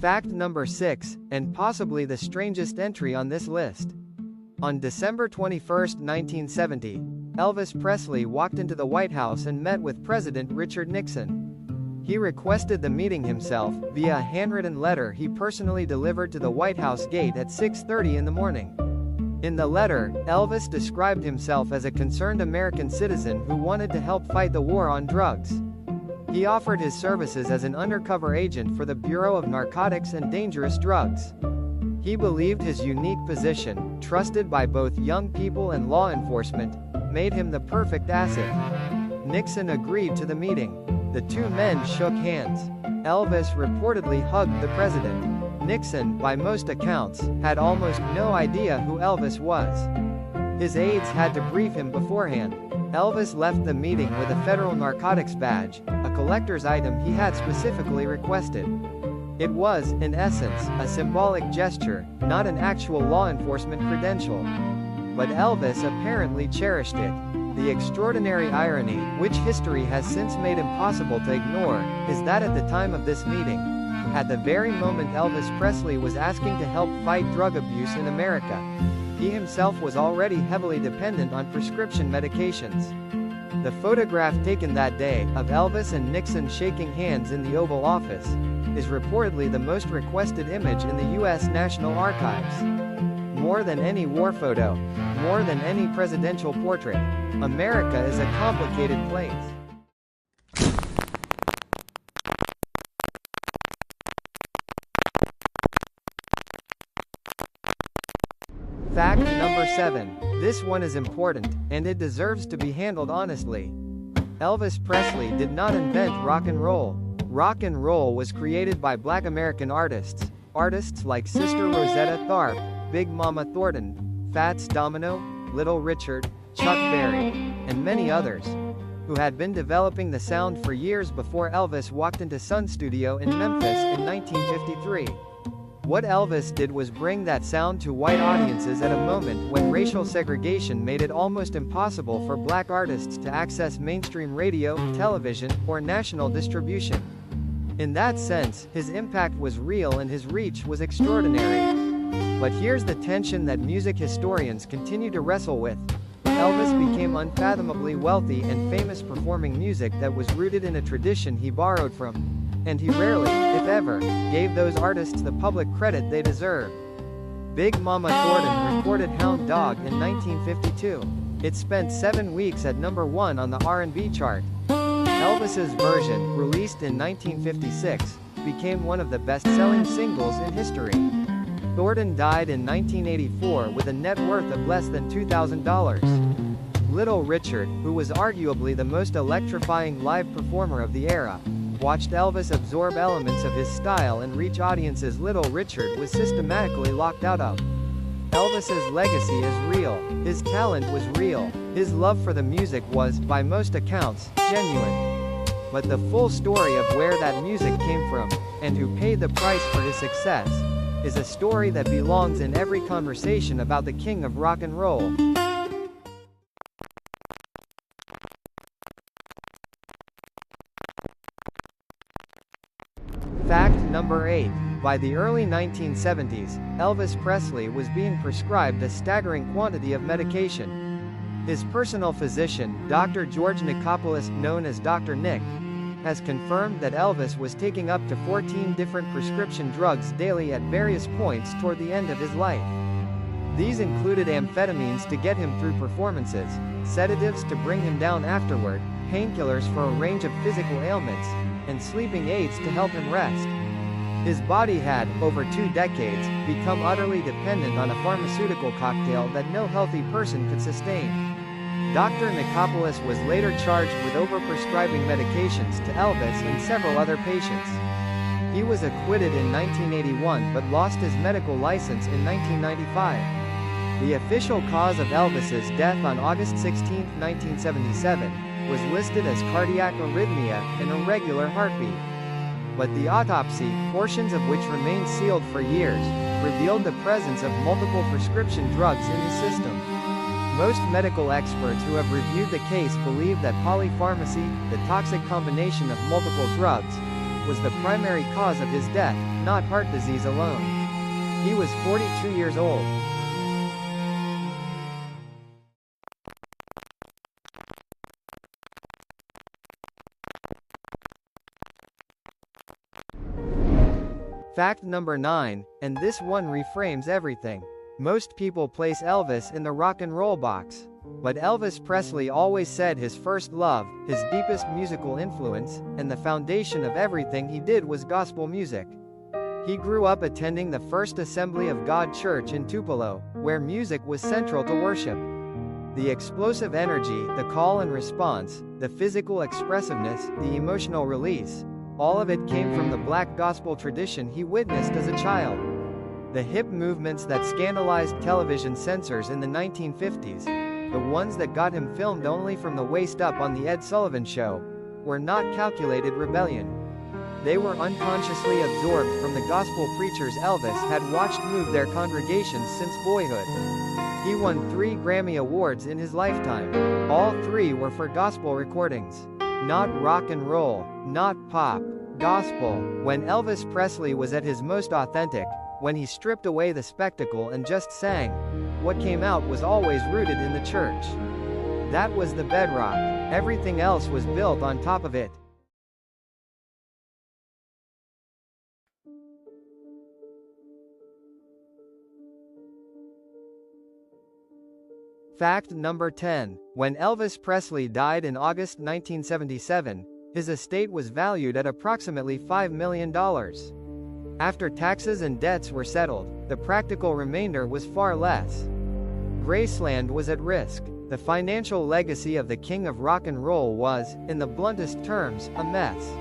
Fact number 6, and possibly the strangest entry on this list. On December 21, 1970, Elvis Presley walked into the White House and met with President Richard Nixon. He requested the meeting himself, via a handwritten letter he personally delivered to the White House gate at 6:30 in the morning. In the letter, Elvis described himself as a concerned American citizen who wanted to help fight the war on drugs. He offered his services as an undercover agent for the Bureau of Narcotics and Dangerous Drugs. He believed his unique position, trusted by both young people and law enforcement, made him the perfect asset. Nixon agreed to the meeting. The two men shook hands. Elvis reportedly hugged the president. Nixon, by most accounts, had almost no idea who Elvis was. His aides had to brief him beforehand. Elvis left the meeting with a federal narcotics badge, a collector's item he had specifically requested. It was, in essence, a symbolic gesture, not an actual law enforcement credential. But Elvis apparently cherished it. The extraordinary irony, which history has since made impossible to ignore, is that at the time of this meeting, at the very moment Elvis Presley was asking to help fight drug abuse in America, he himself was already heavily dependent on prescription medications. The photograph taken that day, of Elvis and Nixon shaking hands in the Oval Office, is reportedly the most requested image in the U.S. National Archives. More than any war photo, more than any presidential portrait, America is a complicated place. Fact number 7. This one is important, and it deserves to be handled honestly. Elvis Presley did not invent rock and roll. Rock and roll was created by Black American artists like Sister Rosetta Tharpe, Big Mama Thornton, Fats Domino, Little Richard, Chuck Berry, and many others, who had been developing the sound for years before Elvis walked into Sun Studio in Memphis in 1953. What Elvis did was bring that sound to white audiences at a moment when racial segregation made it almost impossible for black artists to access mainstream radio, television, or national distribution. In that sense, his impact was real and his reach was extraordinary. But here's the tension that music historians continue to wrestle with. Elvis became unfathomably wealthy and famous performing music that was rooted in a tradition he borrowed from. And he rarely, if ever, gave those artists the public credit they deserved. Big Mama Thornton recorded Hound Dog in 1952. It spent 7 weeks at number 1 on the R&B chart. Elvis's version, released in 1956, became one of the best-selling singles in history. Thornton died in 1984 with a net worth of less than $2,000. Little Richard, who was arguably the most electrifying live performer of the era, watched Elvis absorb elements of his style and reach audiences Little Richard was systematically locked out of. Elvis's legacy is real, his talent was real, his love for the music was, by most accounts, genuine. But the full story of where that music came from, and who paid the price for his success, is a story that belongs in every conversation about the king of rock and roll. Fact number 8. By the early 1970s, Elvis Presley was being prescribed a staggering quantity of medication. His personal physician, Dr. George Nichopoulos, known as Dr. Nick, has confirmed that Elvis was taking up to 14 different prescription drugs daily at various points toward the end of his life. These included amphetamines to get him through performances, sedatives to bring him down afterward, painkillers for a range of physical ailments, and sleeping aids to help him rest. His body had, over 2 decades, become utterly dependent on a pharmaceutical cocktail that no healthy person could sustain. Dr. Nichopoulos was later charged with overprescribing medications to Elvis and several other patients. He was acquitted in 1981 but lost his medical license in 1995. The official cause of Elvis's death on August 16, 1977, was listed as cardiac arrhythmia, an irregular heartbeat. But the autopsy, portions of which remained sealed for years, revealed the presence of multiple prescription drugs in the system. Most medical experts who have reviewed the case believe that polypharmacy, the toxic combination of multiple drugs, was the primary cause of his death, not heart disease alone. He was 42 years old. Fact number 9, and this one reframes everything. Most people place Elvis in the rock and roll box. But Elvis Presley always said his first love, his deepest musical influence, and the foundation of everything he did was gospel music. He grew up attending the First Assembly of God Church in Tupelo, where music was central to worship. The explosive energy, the call and response, the physical expressiveness, the emotional release, all of it came from the black gospel tradition he witnessed as a child. The hip movements that scandalized television censors in the 1950s, the ones that got him filmed only from the waist up on The Ed Sullivan Show, were not calculated rebellion. They were unconsciously absorbed from the gospel preachers Elvis had watched move their congregations since boyhood. He won 3 Grammy Awards in his lifetime. All 3 were for gospel recordings. Not rock and roll, not pop, gospel. When Elvis Presley was at his most authentic, when he stripped away the spectacle and just sang, what came out was always rooted in the church. That was the bedrock. Everything else was built on top of it. Fact number 10. When Elvis Presley died in August 1977, his estate was valued at approximately $5 million. After taxes and debts were settled, the practical remainder was far less. Graceland was at risk. The financial legacy of the king of rock and roll was, in the bluntest terms, a mess.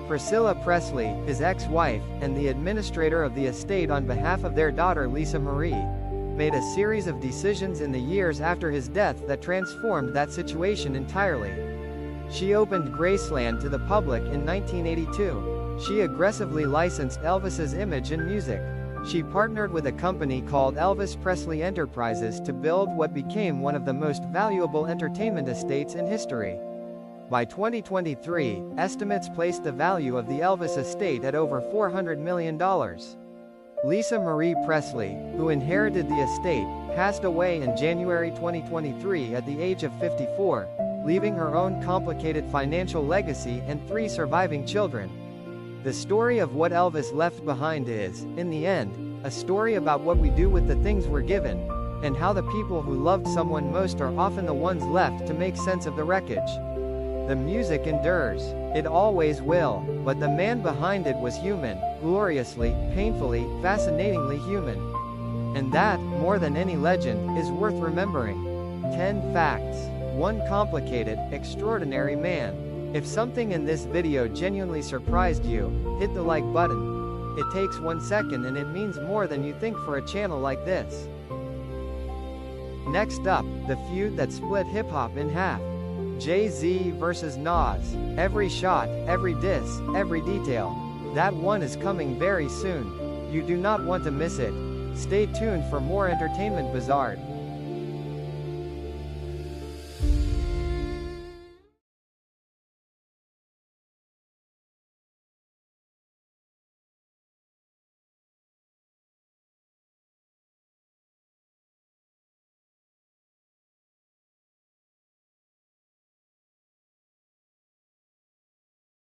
Priscilla Presley, his ex-wife, and the administrator of the estate on behalf of their daughter Lisa Marie, made a series of decisions in the years after his death that transformed that situation entirely. She opened Graceland to the public in 1982. She aggressively licensed Elvis's image and music. She partnered with a company called Elvis Presley Enterprises to build what became one of the most valuable entertainment estates in history. By 2023, estimates placed the value of the Elvis estate at over $400 million. Lisa Marie Presley, who inherited the estate, passed away in January 2023 at the age of 54, leaving her own complicated financial legacy and 3 surviving children. The story of what Elvis left behind is, in the end, a story about what we do with the things we're given, and how the people who loved someone most are often the ones left to make sense of the wreckage. The music endures. It always will, but the man behind it was human, gloriously, painfully, fascinatingly human. And that, more than any legend, is worth remembering. 10 facts. 1 complicated, extraordinary man. If something in this video genuinely surprised you, hit the like button. It takes 1 second and it means more than you think for a channel like this. Next up, the feud that split hip-hop in half. Jay-Z versus Nas. Every shot, every diss, every detail. That one is coming very soon. You do not want to miss it. Stay tuned for more entertainment Bazaar'd.